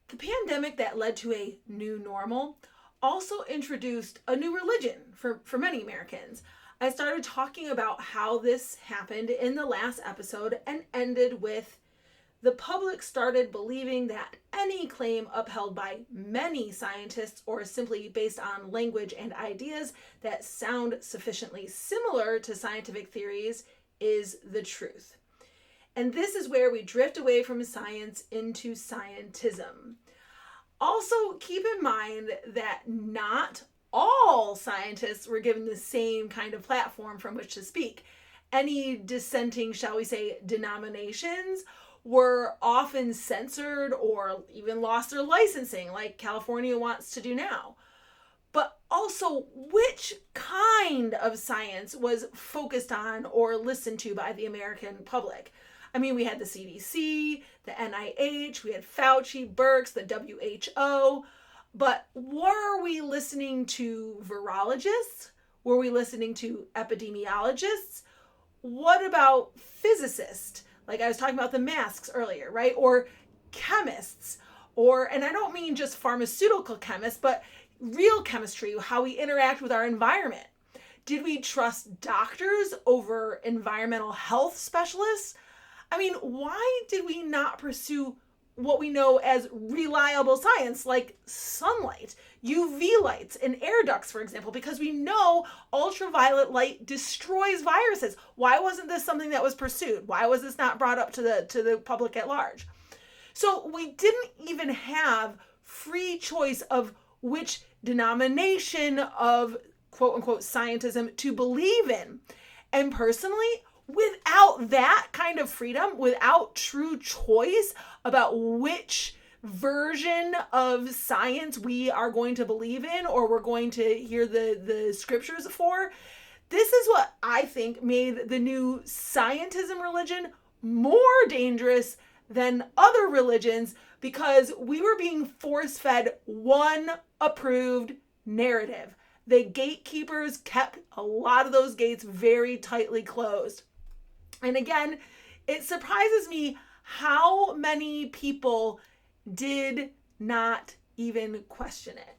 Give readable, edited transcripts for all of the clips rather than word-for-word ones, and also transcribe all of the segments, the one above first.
The pandemic that led to a new normal also introduced a new religion for many Americans. I started talking about how this happened in the last episode and ended with the public started believing that any claim upheld by many scientists or simply based on language and ideas that sound sufficiently similar to scientific theories is the truth. And this is where we drift away from science into scientism. Also, keep in mind that not all scientists were given the same kind of platform from which to speak. Any dissenting, shall we say, denominations were often censored or even lost their licensing, like California wants to do now. But also, which kind of science was focused on or listened to by the American public? I mean, we had the CDC, the NIH, we had Fauci, Birx, the WHO, but were we listening to virologists? Were we listening to epidemiologists? What about physicists? Like I was talking about the masks earlier, right? Or chemists, and I don't mean just pharmaceutical chemists, but real chemistry, how we interact with our environment. Did we trust doctors over environmental health specialists? I mean, why did we not pursue what we know as reliable science, like sunlight, UV lights, and air ducts, for example, because we know ultraviolet light destroys viruses? Why wasn't this something that was pursued? Why was this not brought up to the public at large? So we didn't even have free choice of which denomination of quote unquote scientism to believe in. And personally, without that kind of freedom, without true choice about which version of science we are going to believe in or we're going to hear the scriptures for, this is what I think made the new scientism religion more dangerous than other religions, because we were being force-fed one approved narrative. The gatekeepers kept a lot of those gates very tightly closed. And again, it surprises me how many people did not even question it.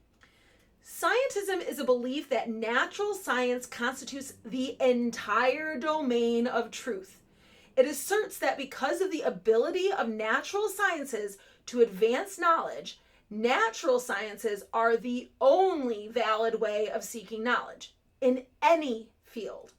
Scientism is a belief that natural science constitutes the entire domain of truth. It asserts that because of the ability of natural sciences to advance knowledge, natural sciences are the only valid way of seeking knowledge in any field.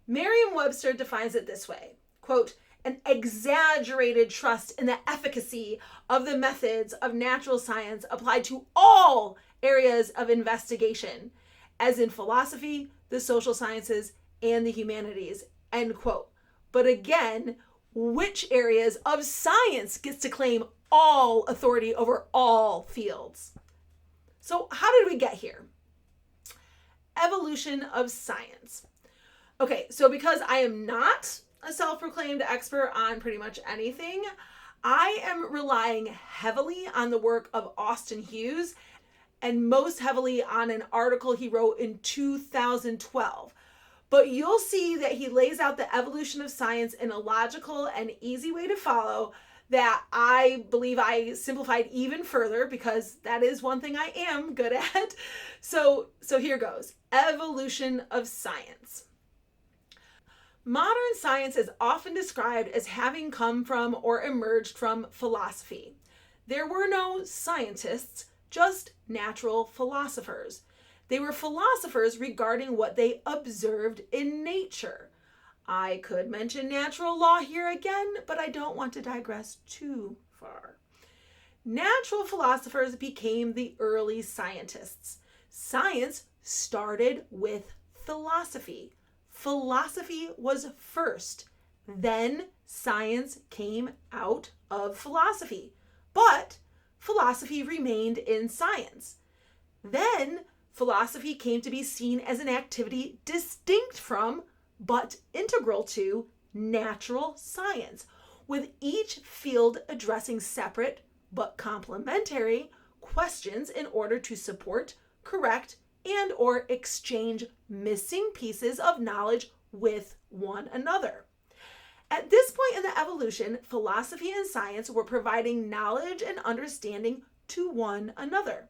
Merriam-Webster defines it this way, quote, an exaggerated trust in the efficacy of the methods of natural science applied to all areas of investigation, as in philosophy, the social sciences, and the humanities, end quote. But again, which areas of science gets to claim all authority over all fields? So how did we get here? Evolution of science. Okay, so because I am not a self-proclaimed expert on pretty much anything, I am relying heavily on the work of Austin Hughes, and most heavily on an article he wrote in 2012. But you'll see that he lays out the evolution of science in a logical and easy way to follow that I believe I simplified even further, because that is one thing I am good at. So here goes. Evolution of science. Modern science is often described as having come from or emerged from philosophy. There were no scientists, just natural philosophers. They were philosophers regarding what they observed in nature. I could mention natural law here again, but I don't want to digress too far. Natural philosophers became the early scientists. Science started with philosophy. Philosophy was first. Then science came out of philosophy. But philosophy remained in science. Then philosophy came to be seen as an activity distinct from, but integral to, natural science, with each field addressing separate but complementary questions in order to support, correct, and or exchange missing pieces of knowledge with one another. At this point in the evolution, philosophy and science were providing knowledge and understanding to one another.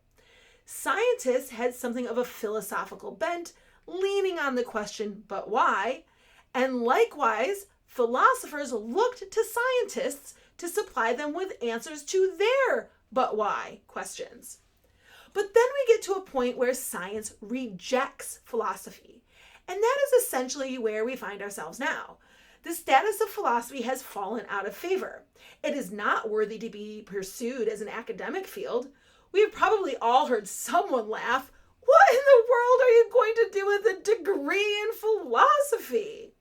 Scientists had something of a philosophical bent, leaning on the question, but why? And likewise, philosophers looked to scientists to supply them with answers to their but why questions. But then we get to a point where science rejects philosophy. And that is essentially where we find ourselves now. The status of philosophy has fallen out of favor. It is not worthy to be pursued as an academic field. We have probably all heard someone laugh, "What in the world are you going to do with a degree in philosophy?"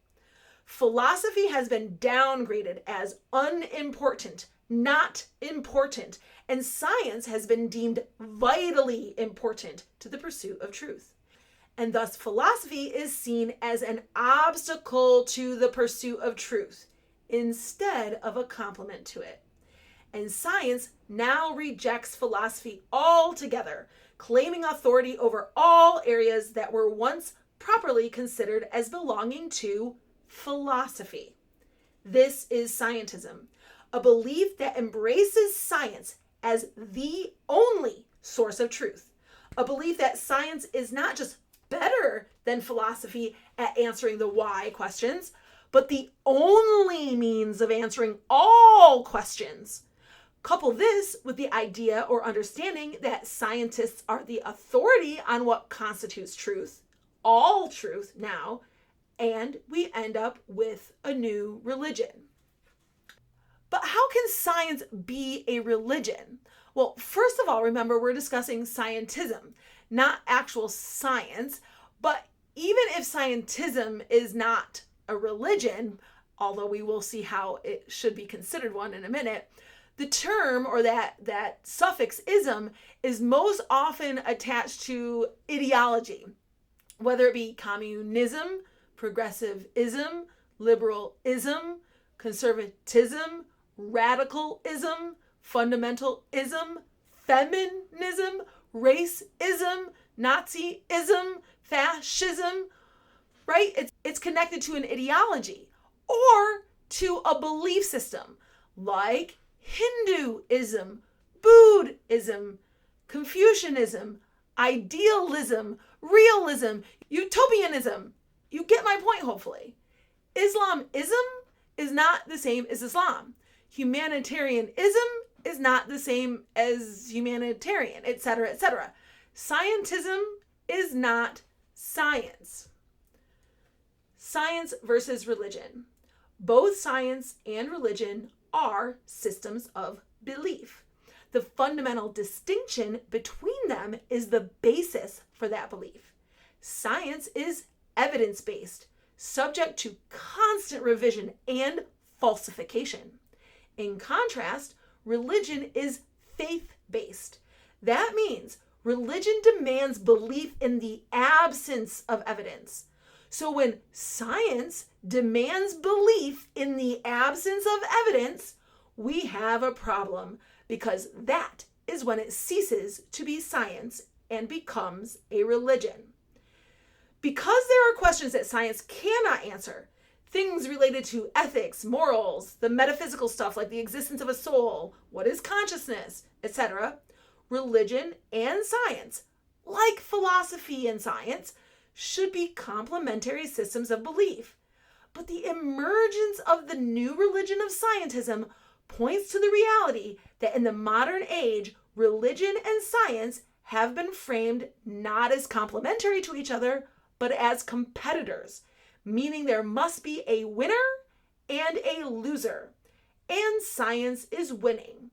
Philosophy has been downgraded as unimportant, not important, and science has been deemed vitally important to the pursuit of truth. And thus philosophy is seen as an obstacle to the pursuit of truth instead of a complement to it. And science now rejects philosophy altogether, claiming authority over all areas that were once properly considered as belonging to philosophy. This is scientism, a belief that embraces science as the only source of truth, a belief that science is not just better than philosophy at answering the why questions, but the only means of answering all questions. Couple this with the idea or understanding that scientists are the authority on what constitutes truth, all truth now, and we end up with a new religion. But how can science be a religion? Well, first of all, remember we're discussing scientism, not actual science. But even if scientism is not a religion, although we will see how it should be considered one in a minute, the term or that suffix ism is most often attached to ideology, whether it be communism, progressivism, liberalism, conservatism, radicalism, fundamentalism, feminism, racism, Nazism, fascism, right? It's connected to an ideology or to a belief system like Hinduism, Buddhism, Confucianism, idealism, realism, utopianism. You get my point, hopefully. Islamism is not the same as Islam. Humanitarianism is not the same as humanitarian, etc., etc. Scientism is not science. Science versus religion. Both science and religion are systems of belief. The fundamental distinction between them is the basis for that belief. Science is evidence-based, subject to constant revision and falsification. In contrast, religion is faith-based. That means religion demands belief in the absence of evidence. So when science demands belief in the absence of evidence, we have a problem, because that is when it ceases to be science and becomes a religion. Because there are questions that science cannot answer, things related to ethics, morals, the metaphysical stuff like the existence of a soul, what is consciousness, etc., religion and science, like philosophy and science, should be complementary systems of belief. But the emergence of the new religion of scientism points to the reality that in the modern age, religion and science have been framed not as complementary to each other, but as competitors, meaning there must be a winner and a loser. And science is winning,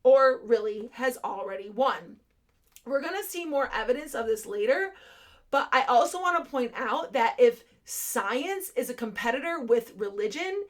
or really has already won. We're going to see more evidence of this later, but I also want to point out that if science is a competitor with religion,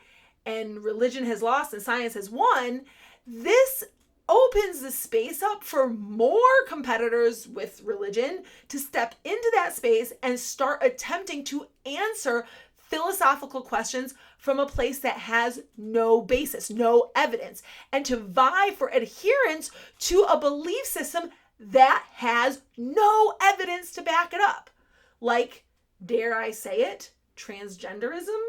and religion has lost and science has won, this opens the space up for more competitors with religion to step into that space and start attempting to answer philosophical questions from a place that has no basis, no evidence, and to vie for adherence to a belief system that has no evidence to back it up. Like, dare I say it, transgenderism?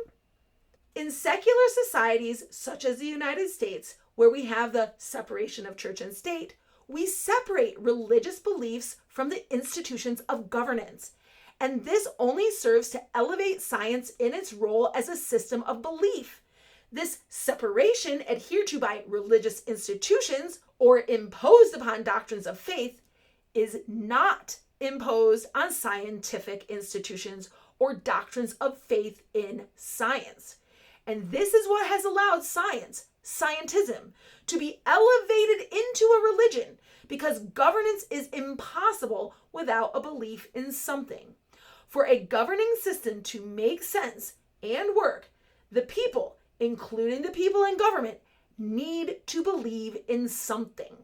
In secular societies such as the United States, where we have the separation of church and state, we separate religious beliefs from the institutions of governance. And this only serves to elevate science in its role as a system of belief. This separation adhered to by religious institutions or imposed upon doctrines of faith is not imposed on scientific institutions or doctrines of faith in science. And this is what has allowed science, scientism, to be elevated into a religion, because governance is impossible without a belief in something. For a governing system to make sense and work, the people, including the people in government, need to believe in something.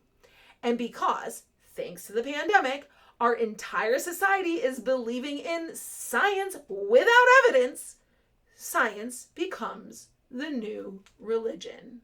And because, thanks to the pandemic, our entire society is believing in science without evidence, science becomes the new religion.